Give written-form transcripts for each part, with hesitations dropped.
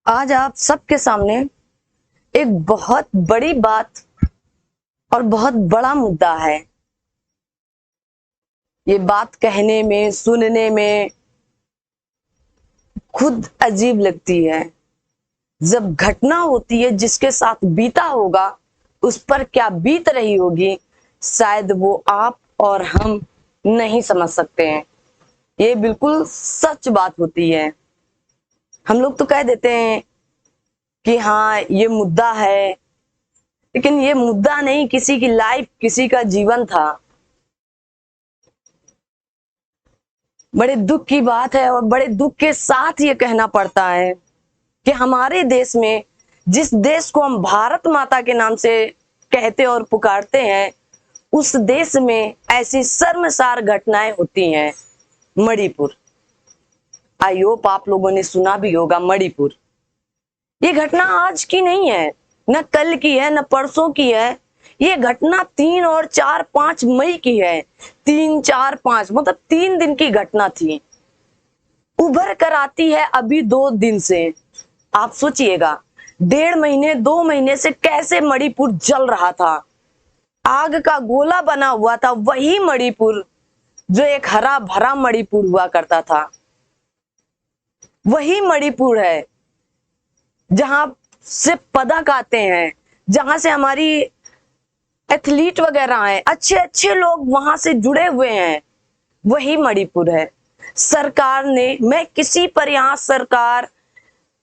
आज आप सबके सामने एक बहुत बड़ी बात और बहुत बड़ा मुद्दा है। ये बात कहने में, सुनने में खुद अजीब लगती है। जब घटना होती है, जिसके साथ बीता होगा उस पर क्या बीत रही होगी, शायद वो आप और हम नहीं समझ सकते हैं। ये बिल्कुल सच बात होती है। हम लोग तो कह देते हैं कि हाँ ये मुद्दा है, लेकिन ये मुद्दा नहीं, किसी की लाइफ, किसी का जीवन था। बड़े दुख की बात है और बड़े दुख के साथ ये कहना पड़ता है कि हमारे देश में, जिस देश को हम भारत माता के नाम से कहते और पुकारते हैं, उस देश में ऐसी शर्मसार घटनाएं होती हैं। मणिपुर, आई होप आप लोगों ने सुना भी होगा। मणिपुर ये घटना आज की नहीं है, न कल की है, न परसों की है। ये घटना 3 और 4, 5 मई की है। 3, 4, 5 मतलब 3 दिन की घटना थी। उभर कर आती है अभी 2 दिन से। आप सोचिएगा, 1.5 महीने 2 महीने से कैसे मणिपुर जल रहा था। आग का गोला बना हुआ था। वही मणिपुर जो एक हरा भरा मणिपुर हुआ करता था, वही मणिपुर है जहां से पदक आते हैं, जहां से हमारी एथलीट वगैरह हैं, अच्छे अच्छे लोग वहां से जुड़े हुए हैं। वही मणिपुर है। सरकार ने, मैं किसी पर यहाँ सरकार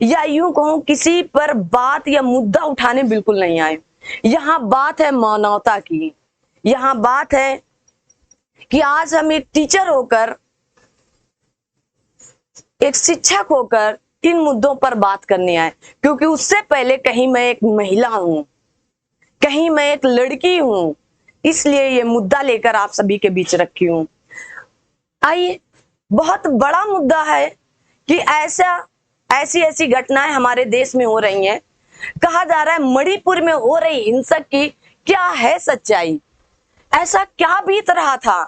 या यूं कहूं किसी पर बात या मुद्दा उठाने बिल्कुल नहीं आए। यहाँ बात है मानवता की। यहाँ बात है कि आज हम एक टीचर होकर, एक शिक्षक होकर इन मुद्दों पर बात करने आए, क्योंकि उससे पहले कहीं मैं एक महिला हूं, कहीं मैं एक लड़की हूं, इसलिए ये मुद्दा लेकर आप सभी के बीच रखी हूं। आइए, बहुत बड़ा मुद्दा है कि ऐसी घटनाएं हमारे देश में हो रही हैं। कहा जा रहा है मणिपुर में हो रही हिंसक की क्या है सच्चाई। ऐसा क्या बीत रहा था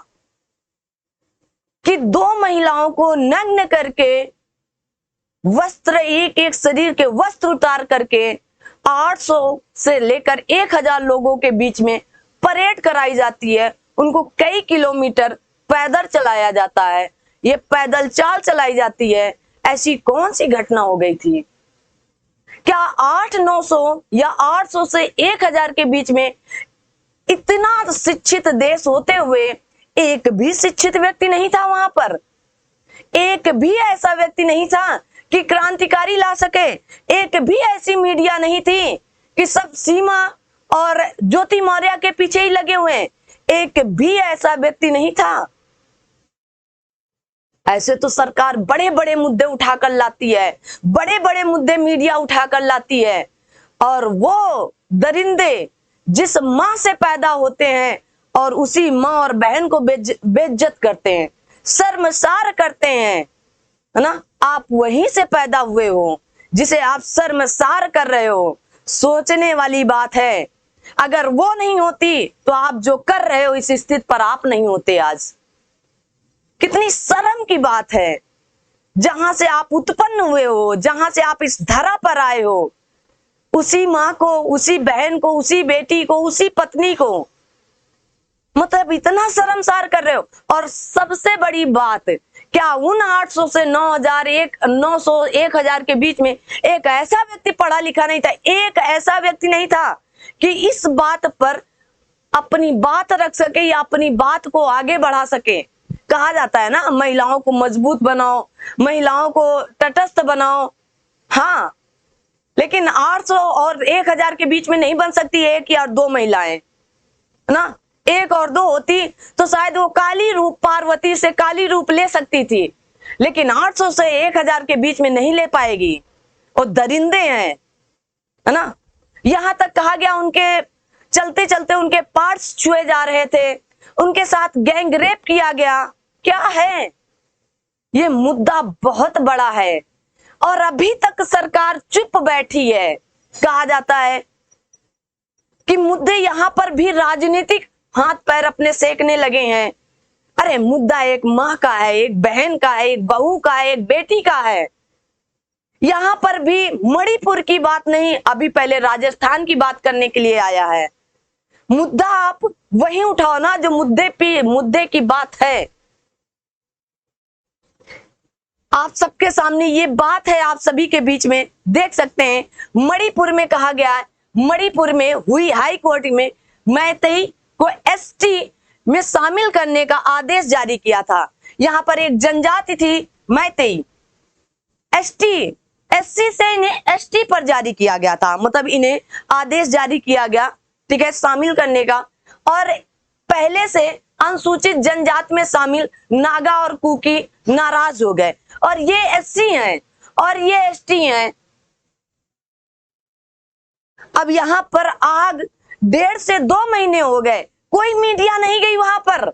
कि 2 महिलाओं को नग्न करके, वस्त्र, एक एक शरीर के वस्त्र उतार करके 800 से लेकर 1000 लोगों के बीच में परेड कराई जाती है। उनको कई किलोमीटर पैदल चलाया जाता है, ये पैदल चाल चलाई जाती है। ऐसी कौन सी घटना हो गई थी? क्या 800-900 या 800 से 1000 के बीच में, इतना शिक्षित देश होते हुए, एक भी शिक्षित व्यक्ति नहीं था वहां पर? एक भी ऐसा व्यक्ति नहीं था कि क्रांतिकारी ला सके। एक भी ऐसी मीडिया नहीं थी कि सब सीमा और ज्योति मौर्य के पीछे ही लगे हुए हैं। एक भी ऐसा व्यक्ति नहीं था। ऐसे तो सरकार बड़े बड़े मुद्दे उठाकर लाती है, बड़े बड़े मुद्दे मीडिया उठाकर लाती है, और वो दरिंदे जिस मां से पैदा होते हैं और उसी मां और बहन को बेइज्जत करते हैं, शर्मसार करते हैं, है ना। आप वहीं से पैदा हुए हो जिसे आप शर्मसार कर रहे हो। सोचने वाली बात है। अगर वो नहीं होती तो आप जो कर रहे हो, इस स्थिति पर आप नहीं होते आज। कितनी शर्म की बात है। जहां से आप उत्पन्न हुए हो, जहां से आप इस धरा पर आए हो, उसी मां को, उसी बहन को, उसी बेटी को, उसी पत्नी को, मतलब इतना शर्मसार कर रहे हो। और सबसे बड़ी बात, क्या उन 800 से 900 1000 के बीच में एक ऐसा व्यक्ति पढ़ा लिखा नहीं था, एक ऐसा व्यक्ति नहीं था कि इस बात पर अपनी बात रख सके या अपनी बात को आगे बढ़ा सके? कहा जाता है ना, महिलाओं को मजबूत बनाओ, महिलाओं को तटस्थ बनाओ। हाँ, लेकिन 800 और 1000 के बीच में नहीं बन सकती एक या 2 महिलाएं, ना। 1 और 2 होती तो शायद वो काली रूप, पार्वती से काली रूप ले सकती थी, लेकिन 800 से 1000 के बीच में नहीं ले पाएगी। वो दरिंदे हैं, है ना। यहां तक कहा गया उनके चलते चलते उनके पार्ट्स छुए जा रहे थे, उनके साथ गैंग रेप किया गया। क्या है ये मुद्दा? बहुत बड़ा है और अभी तक सरकार चुप बैठी है। कहा जाता है कि मुद्दे यहां पर भी राजनीतिक हाथ पैर अपने सेकने लगे हैं। अरे मुद्दा एक माँ का है, एक बहन का है, एक बहू का है, एक बेटी का है। यहां पर भी मणिपुर की बात नहीं, अभी पहले राजस्थान की बात करने के लिए आया है। मुद्दा आप वही उठाओ ना जो मुद्दे की बात है। आप सबके सामने ये बात है, आप सभी के बीच में देख सकते हैं। मणिपुर में कहा गया है, मणिपुर में हुई हाई कोर्ट में मैतेई को एसटी में शामिल करने का आदेश जारी किया था। यहां पर एक जनजाति थी मैतेई, एससी से इन्हें एसटी पर जारी किया गया था, मतलब इन्हें आदेश जारी किया गया, ठीक है, शामिल करने का। और पहले से अनुसूचित जनजाति में शामिल नागा और कुकी नाराज हो गए, और ये एससी हैं और ये एसटी हैं। अब यहां पर आग 1.5 से 2 महीने हो गए, कोई मीडिया नहीं गई वहां पर।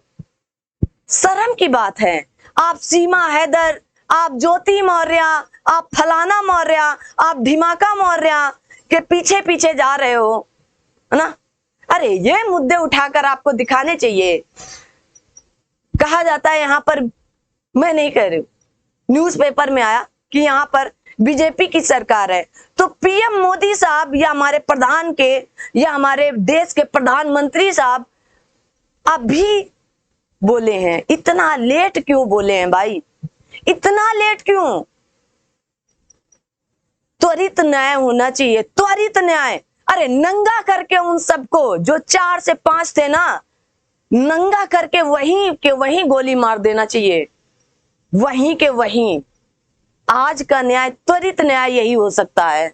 शर्म की बात है। आप सीमा हैदर, आप ज्योति मौर्य, आप फलाना मौर्य, आप धिमाका मौर्य के पीछे पीछे जा रहे हो, है ना। अरे ये मुद्दे उठाकर आपको दिखाने चाहिए। कहा जाता है यहां पर, मैं नहीं कह रही हूं, न्यूज़पेपर में आया कि यहां पर बीजेपी की सरकार है, तो पीएम मोदी साहब या हमारे प्रधान के या हमारे देश के प्रधानमंत्री साहब अभी बोले हैं। इतना लेट क्यों बोले हैं भाई, इतना लेट क्यों? त्वरित न्याय होना चाहिए, त्वरित न्याय। अरे नंगा करके उन सबको जो 4 से 5 थे ना, नंगा करके वहीं के वहीं गोली मार देना चाहिए, वहीं के वहीं। आज का न्याय, त्वरित न्याय यही हो सकता है।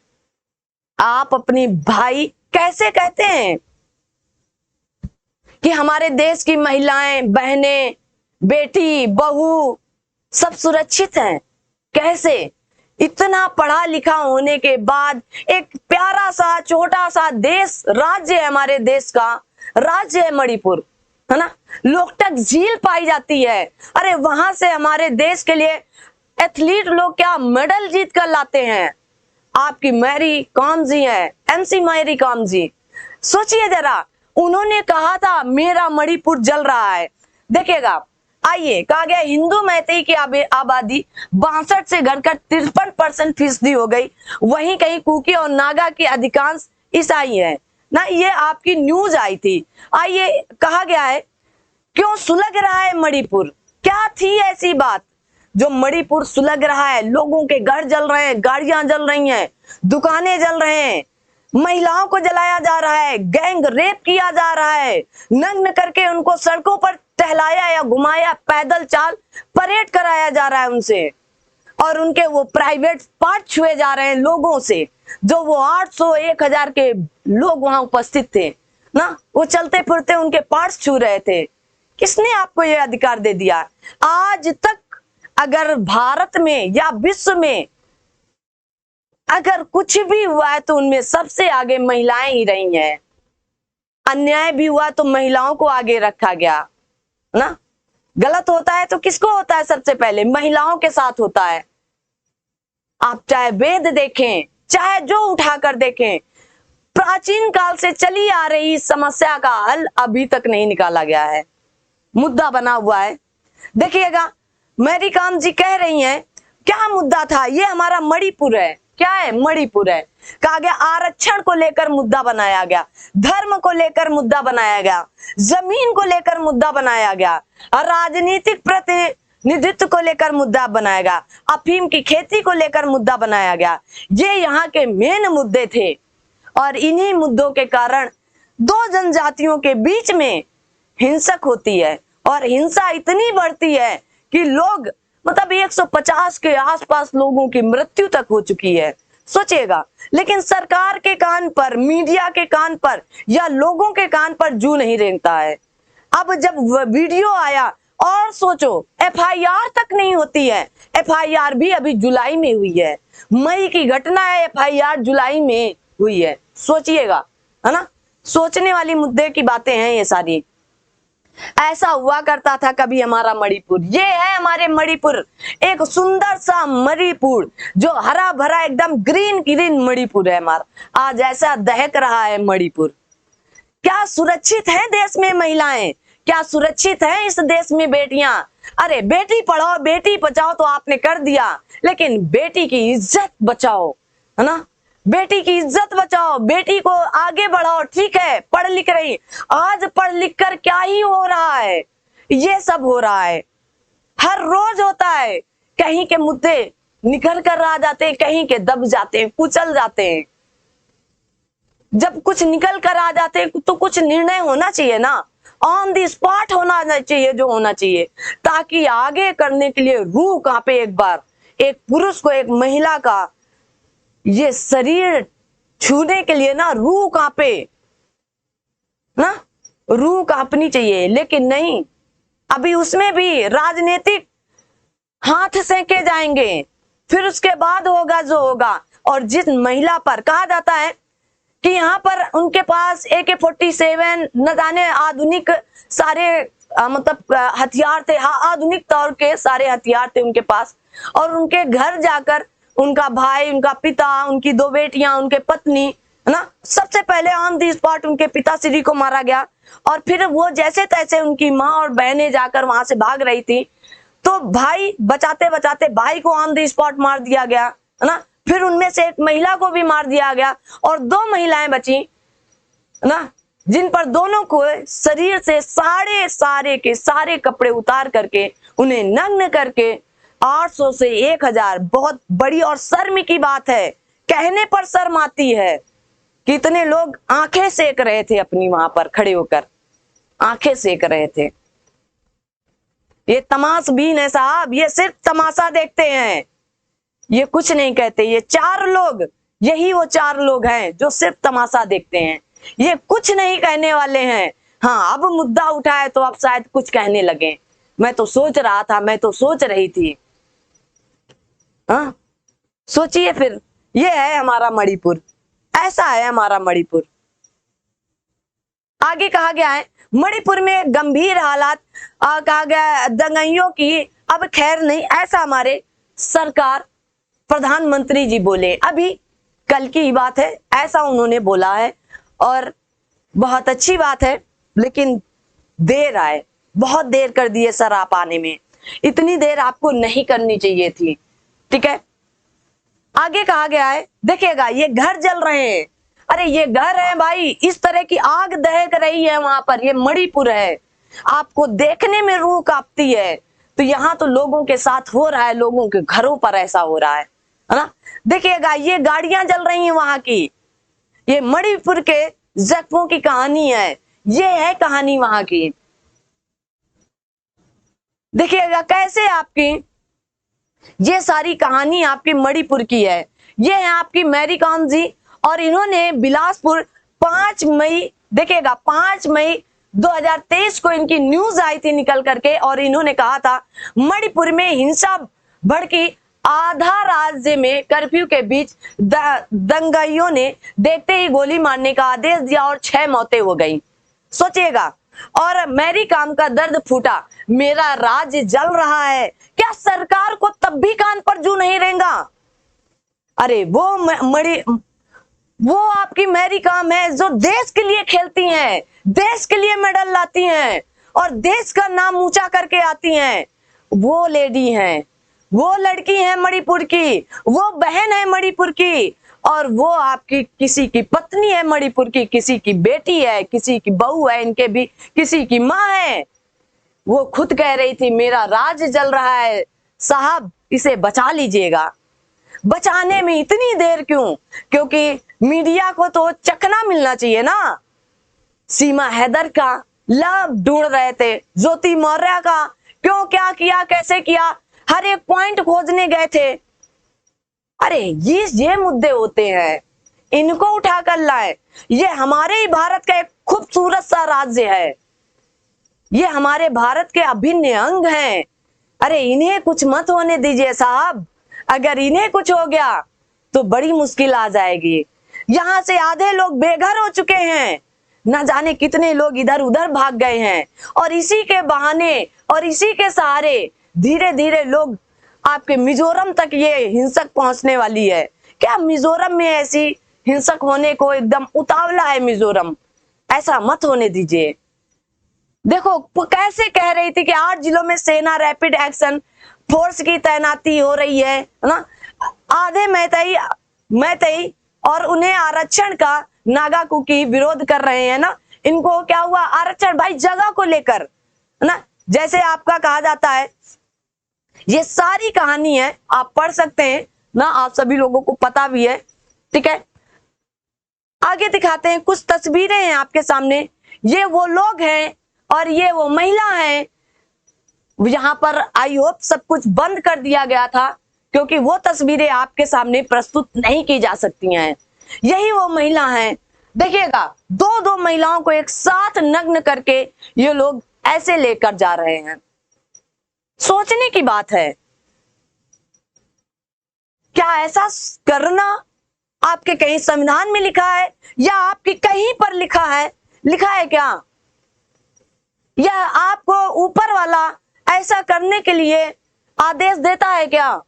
आप अपनी भाई कैसे कहते हैं कि हमारे देश की महिलाएं, बहनें, बेटी, बहू सब सुरक्षित हैं? कैसे? इतना पढ़ा लिखा होने के बाद एक प्यारा सा छोटा सा देश, राज्य है हमारे देश का, राज्य है मणिपुर, है ना। लोकटक झील पाई जाती है। अरे वहां से हमारे देश के लिए एथलीट लोग क्या मेडल जीत कर लाते हैं। आपकी मैरी कॉम जी है, एमसी मैरी कॉम जी, सोचिए जरा, उन्होंने कहा था मेरा मणिपुर जल रहा है। देखिएगा, आइए, कहा गया हिंदू मैतेई की आबादी 62 से घटकर 53% फीसदी हो गई। वहीं कहीं कुकी और नागा की अधिकांश ईसाई है ना। ये आपकी न्यूज आई थी। आइए, कहा गया है क्यों सुलग रहा है मणिपुर, क्या थी ऐसी बात जो मणिपुर सुलग रहा है? लोगों के घर जल रहे हैं, गाड़ियां जल रही हैं, दुकानें जल रहे हैं, महिलाओं को जलाया जा रहा है, गैंग रेप किया जा रहा है, नग्न करके उनको सड़कों पर टहलाया या घुमाया, पैदल चाल परेड कराया जा रहा है उनसे, और उनके वो प्राइवेट पार्ट छुए जा रहे हैं लोगों से, जो वो 800-1000 के लोग वहां उपस्थित थे ना, वो चलते फिरते उनके पार्ट्स छू रहे थे। किसने आपको ये अधिकार दे दिया? आज तक अगर भारत में या विश्व में अगर कुछ भी हुआ है तो उनमें सबसे आगे महिलाएं ही रही हैं। अन्याय भी हुआ तो महिलाओं को आगे रखा गया ना। गलत होता है तो किसको होता है? सबसे पहले महिलाओं के साथ होता है। आप चाहे वेद देखें, चाहे जो उठाकर देखें, प्राचीन काल से चली आ रही समस्या का हल अभी तक नहीं निकाला गया है, मुद्दा बना हुआ है। देखिएगा, मैरी कॉम जी कह रही हैं, क्या मुद्दा था? ये हमारा मणिपुर है। क्या है? मणिपुर है। कहा गया आरक्षण को लेकर मुद्दा बनाया गया, धर्म को लेकर मुद्दा बनाया गया, जमीन को लेकर मुद्दा बनाया गया, राजनीतिक प्रतिनिधित्व को लेकर मुद्दा बनाया गया, अफीम की खेती को लेकर मुद्दा बनाया गया। ये यहाँ के मेन मुद्दे थे, और इन्हीं मुद्दों के कारण दो जनजातियों के बीच में हिंसक होती है, और हिंसा इतनी बढ़ती है कि लोग, मतलब 150 के आसपास लोगों की मृत्यु तक हो चुकी है। सोचिएगा, लेकिन सरकार के कान पर, मीडिया के कान पर या लोगों के कान पर जू नहीं रेंगता है। अब जब वीडियो आया, और सोचो, एफआईआर तक नहीं होती है। एफआईआर भी अभी जुलाई में हुई है, मई की घटना है, एफआईआर जुलाई में हुई है। सोचिएगा, है ना। सोचने वाली मुद्दे की बातें हैं ये सारी। ऐसा हुआ करता था कभी हमारा मणिपुर। ये है हमारे मणिपुर, एक सुंदर सा मणिपुर, जो हरा भरा एकदम ग्रीन ग्रीन मणिपुर है हमारा। आज ऐसा दहक रहा है मणिपुर। क्या सुरक्षित है देश में महिलाएं? क्या सुरक्षित है इस देश में बेटियां? अरे बेटी पढ़ाओ बेटी बचाओ तो आपने कर दिया, लेकिन बेटी की इज्जत बचाओ, है ना? बेटी की इज्जत बचाओ, बेटी को आगे बढ़ाओ। ठीक है पढ़ लिख रही, आज पढ़ लिख कर क्या ही हो रहा है? ये सब हो रहा है, हर रोज होता है। कहीं के मुद्दे निकल कर आ जाते हैं, कहीं के दब जाते हैं, कुचल जाते हैं। जब कुछ निकल कर आ जाते हैं तो कुछ निर्णय होना चाहिए ना, ऑन द स्पॉट होना चाहिए जो होना चाहिए, ताकि आगे करने के लिए रूह कांपे। एक बार एक पुरुष को, एक महिला का ये शरीर छूने के लिए ना रूह कांपे ना, रूह कांपनी चाहिए। लेकिन नहीं, अभी उसमें भी राजनीतिक हाथ सेके जाएंगे, फिर उसके बाद होगा जो होगा। और जिस महिला पर कहा जाता है कि यहाँ पर उनके पास AK-47 न जाने आधुनिक सारे मतलब हथियार थे, हाँ आधुनिक तौर के सारे हथियार थे उनके पास, और उनके घर जाकर उनका भाई, उनका पिता, उनकी 2 बेटियां, उनके पत्नी, है ना, सबसे पहले ऑन दी स्पॉट उनके पिताश्री को मारा गया। और फिर वो जैसे तैसे उनकी माँ और बहनें जाकर वहां से भाग रही थी, तो भाई बचाते बचाते भाई को ऑन दी स्पॉट मार दिया गया, है ना। फिर उनमें से एक महिला को भी मार दिया गया और 2 महिलाएं बची, है ना, जिन पर दोनों को शरीर से सारे के सारे कपड़े उतार करके, उन्हें नग्न करके 800 से 1000, बहुत बड़ी और शर्म की बात है, कहने पर शर्म आती है। कितने लोग आंखें सेक रहे थे अपनी, वहां पर खड़े होकर आंखें सेक रहे थे। ये तमाशबीन है साहब, ये सिर्फ तमाशा देखते हैं, ये कुछ नहीं कहते। ये 4 लोग, यही वो 4 लोग हैं जो सिर्फ तमाशा देखते हैं, ये कुछ नहीं कहने वाले हैं। हाँ, अब मुद्दा उठाए तो अब शायद कुछ कहने लगे। मैं तो सोच रहा था, मैं तो सोच रही थी। हाँ सोचिए फिर, ये है हमारा मणिपुर, ऐसा है हमारा मणिपुर। आगे कहा गया है मणिपुर में गंभीर हालात, कहा गया है दंगाइयों की अब खैर नहीं, ऐसा हमारे सरकार प्रधानमंत्री जी बोले। अभी कल की बात है, ऐसा उन्होंने बोला है और बहुत अच्छी बात है, लेकिन देर आए, बहुत देर कर दिए सर आप आने में, इतनी देर आपको नहीं करनी चाहिए थी। ठीक है, आगे कहा गया है, देखिएगा ये घर जल रहे हैं। अरे ये घर है भाई, इस तरह की आग दहक रही है वहां पर, ये मणिपुर है, आपको देखने में रूह कांपती है। तो यहाँ तो लोगों के साथ हो रहा है, लोगों के घरों पर ऐसा हो रहा है ना। देखिएगा ये गाड़ियां जल रही हैं वहां की, ये मणिपुर के जख्मों की कहानी है, ये है कहानी वहां की। देखिएगा कैसे आपकी ये सारी कहानी आपकी मणिपुर की है। ये है आपकी मैरी कॉम जी, और इन्होंने बिलासपुर 5 मई, देखिएगा 5 मई 2023 को इनकी न्यूज आई थी निकल करके, और इन्होंने कहा था मणिपुर में हिंसा भड़की, आधा राज्य में कर्फ्यू के बीच दंगाइयों ने देखते ही गोली मारने का आदेश दिया और 6 मौतें हो गई। सोचिएगा, और मैरी कॉम का दर्द फूटा, मेरा राज्य जल रहा है, क्या सरकार को तब भी कान पर जू नहीं रहेगा? अरे वो आपकी मैरी कॉम है जो देश के लिए खेलती हैं, देश के लिए मेडल लाती हैं और देश का नाम ऊंचा करके आती हैं। वो लेडी हैं, वो लड़की है मणिपुर की, वो बहन है मणिपुर की, और वो आपकी किसी की पत्नी है मणिपुर की, किसी की बेटी है, किसी की बहू है, इनके भी किसी की माँ है। वो खुद कह रही थी मेरा राज्य जल रहा है, साहब इसे बचा लीजिएगा। बचाने में इतनी देर क्यों? क्योंकि मीडिया को तो चखना मिलना चाहिए ना। सीमा हैदर का लव ढूंढ रहे थे, ज्योति मौर्य का क्यों, क्या किया, कैसे किया, हर एक पॉइंट खोजने गए थे। अरे ये मुद्दे होते हैं, इनको उठाकर लाए। ये हमारे ही भारत का एक खूबसूरत सा राज्य है, ये हमारे भारत के अभिन्न अंग हैं। अरे इन्हें कुछ मत होने दीजिए साहब, अगर इन्हें कुछ हो गया तो बड़ी मुश्किल आ जाएगी। यहाँ से आधे लोग बेघर हो चुके हैं, न जाने कितने लोग इधर उधर भाग गए हैं, और इसी के बहाने और इसी के सहारे धीरे धीरे लोग आपके मिजोरम तक ये हिंसक पहुंचने वाली है। क्या मिजोरम में ऐसी हिंसक होने को एकदम उतावला है मिजोरम? ऐसा मत होने दीजिए। देखो कैसे कह रही थी कि 8 जिलों में सेना रैपिड एक्शन फोर्स की तैनाती हो रही है ना। आधे मैतई और उन्हें आरक्षण का नागा कुकी विरोध कर रहे हैं ना। इनको क्या हुआ, आरक्षण भाई जगह को लेकर है ना। जैसे आपका कहा जाता है, ये सारी कहानी है, आप पढ़ सकते हैं ना, आप सभी लोगों को पता भी है। ठीक है, आगे दिखाते हैं, कुछ तस्वीरें हैं आपके सामने। ये वो लोग हैं और ये वो महिला है। यहां पर आई होप सब कुछ बंद कर दिया गया था क्योंकि वो तस्वीरें आपके सामने प्रस्तुत नहीं की जा सकती हैं। यही वो महिला है, देखिएगा, दो दो महिलाओं को एक साथ नग्न करके ये लोग ऐसे लेकर जा रहे हैं। सोचने की बात है, क्या ऐसा करना आपके कहीं संविधान में लिखा है या आपकी कहीं पर लिखा है क्या? या आपको ऊपर वाला ऐसा करने के लिए आदेश देता है क्या?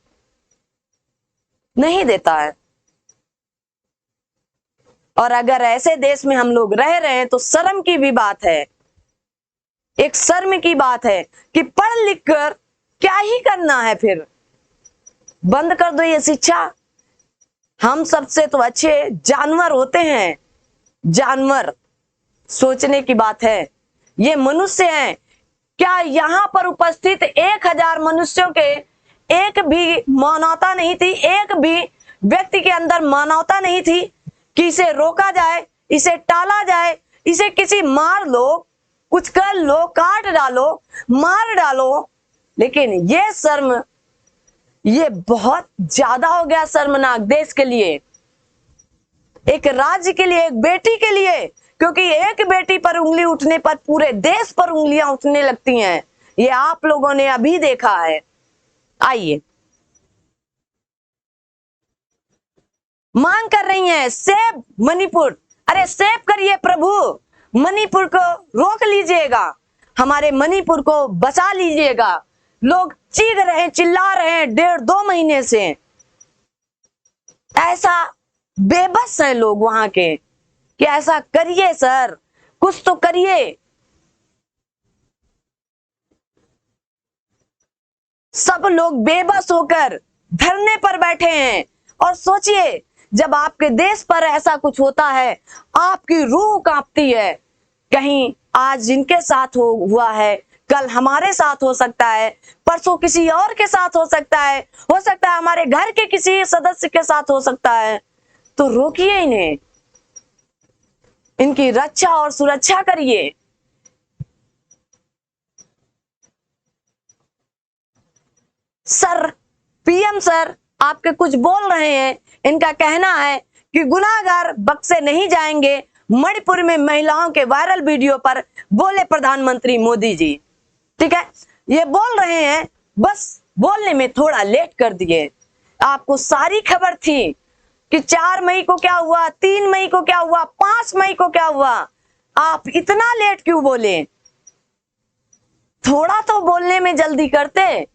नहीं देता है। और अगर ऐसे देश में हम लोग रह रहे हैं तो शर्म की भी बात है, एक शर्म की बात है कि पढ़ लिख कर क्या ही करना है। फिर बंद कर दो ये शिक्षा। हम सबसे तो अच्छे जानवर होते हैं, जानवर। सोचने की बात है, ये मनुष्य हैं। क्या यहाँ पर उपस्थित 1000 मनुष्यों के एक भी मानवता नहीं थी, एक भी व्यक्ति के अंदर मानवता नहीं थी कि इसे रोका जाए, इसे टाला जाए, इसे किसी मार लो, कुछ कर लो, काट डालो, मार डालो। लेकिन ये शर्म, ये बहुत ज्यादा हो गया शर्मनाक देश के लिए, एक राज्य के लिए, एक बेटी के लिए। क्योंकि एक बेटी पर उंगली उठने पर पूरे देश पर उंगलियां उठने लगती हैं। ये आप लोगों ने अभी देखा है। आइए, मांग कर रही हैं सेव मणिपुर। अरे सेव करिए प्रभु, मणिपुर को रोक लीजिएगा, हमारे मणिपुर को बचा लीजिएगा। लोग चीख रहे हैं, चिल्ला रहे हैं 1.5-2 महीने से। ऐसा बेबस है लोग वहां के कि ऐसा करिए सर, कुछ तो करिए। सब लोग बेबस होकर धरने पर बैठे हैं। और सोचिए, जब आपके देश पर ऐसा कुछ होता है, आपकी रूह कांपती है। कहीं आज जिनके साथ हुआ है, कल हमारे साथ हो सकता है, परसों किसी और के साथ हो सकता है हमारे घर के किसी सदस्य के साथ हो सकता है। तो रोकिए इन्हें, इनकी रक्षा और सुरक्षा करिए। सर, पीएम सर आपके कुछ बोल रहे हैं। इनका कहना है कि गुनाहगार बख्शे नहीं जाएंगे। मणिपुर में महिलाओं के वायरल वीडियो पर बोले प्रधानमंत्री मोदी जी। ठीक है, ये बोल रहे हैं, बस बोलने में थोड़ा लेट कर दिए। आपको सारी खबर थी कि 4 मई को क्या हुआ, 3 मई को क्या हुआ, 5 मई को क्या हुआ। आप इतना लेट क्यों बोले? थोड़ा तो बोलने में जल्दी करते।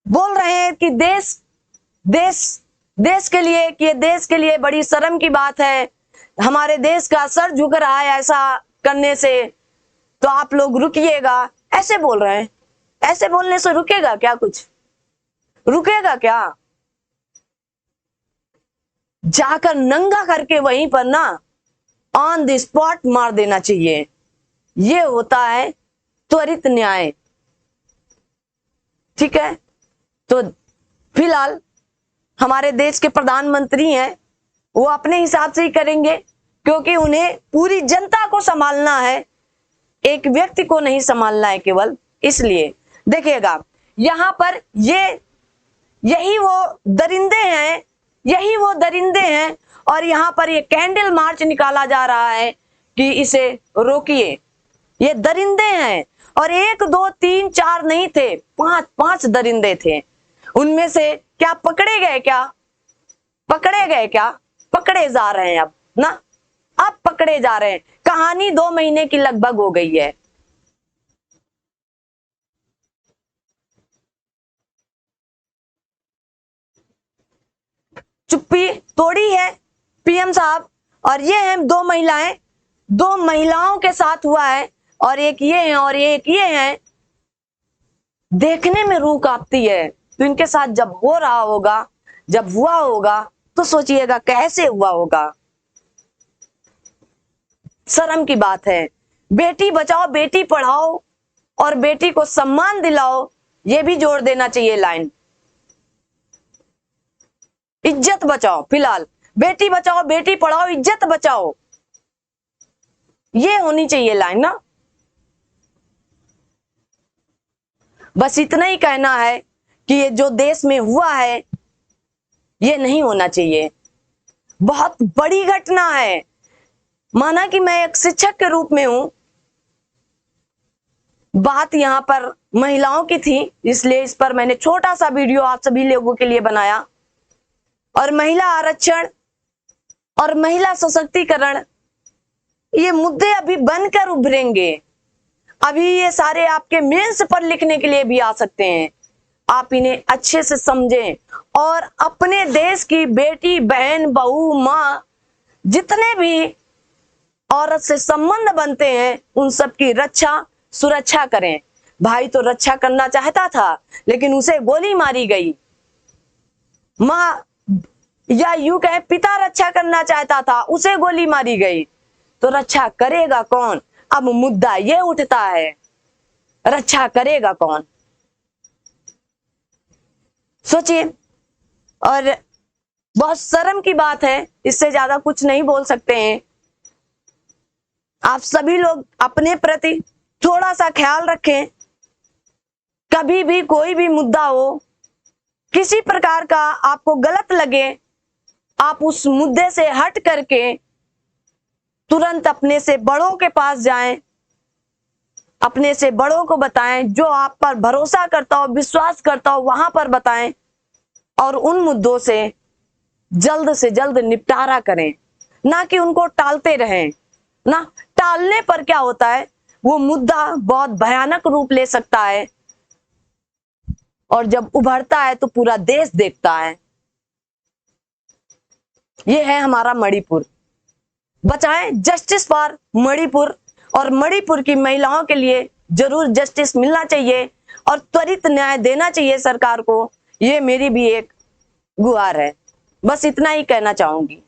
बोल रहे हैं कि देश के लिए, कि देश के लिए बड़ी शर्म की बात है, हमारे देश का सर झुक रहा है ऐसा करने से, तो आप लोग रुकिएगा। ऐसे बोल रहे हैं। ऐसे बोलने से रुकेगा क्या? कुछ रुकेगा क्या? जाकर नंगा करके वहीं पर ना ऑन द स्पॉट मार देना चाहिए। ये होता है त्वरित न्याय। ठीक है, तो फिलहाल हमारे देश के प्रधानमंत्री हैं, वो अपने हिसाब से ही करेंगे क्योंकि उन्हें पूरी जनता को संभालना है, एक व्यक्ति को नहीं संभालना है केवल। इसलिए देखिएगा, यहां पर यही वो दरिंदे हैं और यहां पर ये कैंडल मार्च निकाला जा रहा है कि इसे रोकिए। ये दरिंदे हैं और 1 2 3 4 नहीं थे, 5 दरिंदे थे। उनमें से क्या पकड़े गए क्या? पकड़े जा रहे हैं अब ना, अब पकड़े जा रहे हैं। कहानी 2 महीने की लगभग हो गई है। चुप्पी तोड़ी है पीएम साहब। और ये हैं 2 महिलाएं दो महिलाओं के साथ हुआ है और एक ये है और एक ये है, देखने में रूह कांपती है। तो इनके साथ जब हो रहा होगा, जब हुआ होगा, तो सोचिएगा कैसे हुआ होगा। शर्म की बात है। बेटी बचाओ, बेटी पढ़ाओ और बेटी को सम्मान दिलाओ, ये भी जोड़ देना चाहिए लाइन। इज्जत बचाओ, फिलहाल बेटी बचाओ, बेटी पढ़ाओ, इज्जत बचाओ, ये होनी चाहिए लाइन ना। बस इतना ही कहना है कि ये जो देश में हुआ है ये नहीं होना चाहिए। बहुत बड़ी घटना है। माना कि मैं एक शिक्षक के रूप में हूं, बात यहां पर महिलाओं की थी, इसलिए इस पर मैंने छोटा सा वीडियो आप सभी लोगों के लिए बनाया। और महिला आरक्षण और महिला सशक्तिकरण, ये मुद्दे अभी बनकर उभरेंगे। अभी ये सारे आपके मेंस पर लिखने के लिए भी आ सकते हैं। आप इन्हें अच्छे से समझें और अपने देश की बेटी, बहन, बहू, माँ, जितने भी औरत से संबंध बनते हैं उन सब की रक्षा सुरक्षा करें। भाई तो रक्षा करना चाहता था लेकिन उसे गोली मारी गई। माँ या यूं कहें पिता रक्षा करना चाहता था, उसे गोली मारी गई। तो रक्षा करेगा कौन? अब मुद्दा ये उठता है, रक्षा करेगा कौन? सोचिए। और बहुत शर्म की बात है, इससे ज्यादा कुछ नहीं बोल सकते हैं। आप सभी लोग अपने प्रति थोड़ा सा ख्याल रखें। कभी भी कोई भी मुद्दा हो, किसी प्रकार का आपको गलत लगे, आप उस मुद्दे से हट करके तुरंत अपने से बड़ों के पास जाएं, अपने से बड़ों को बताएं, जो आप पर भरोसा करता हो, विश्वास करता हो, वहां पर बताएं और उन मुद्दों से जल्द निपटारा करें, ना कि उनको टालते रहें। ना टालने पर क्या होता है, वो मुद्दा बहुत भयानक रूप ले सकता है और जब उभरता है तो पूरा देश देखता है। ये है हमारा मणिपुर। बचाएं जस्टिस फॉर मणिपुर, और मणिपुर की महिलाओं के लिए जरूर जस्टिस मिलना चाहिए और त्वरित न्याय देना चाहिए सरकार को। ये मेरी भी एक गुहार है। बस इतना ही कहना चाहूंगी।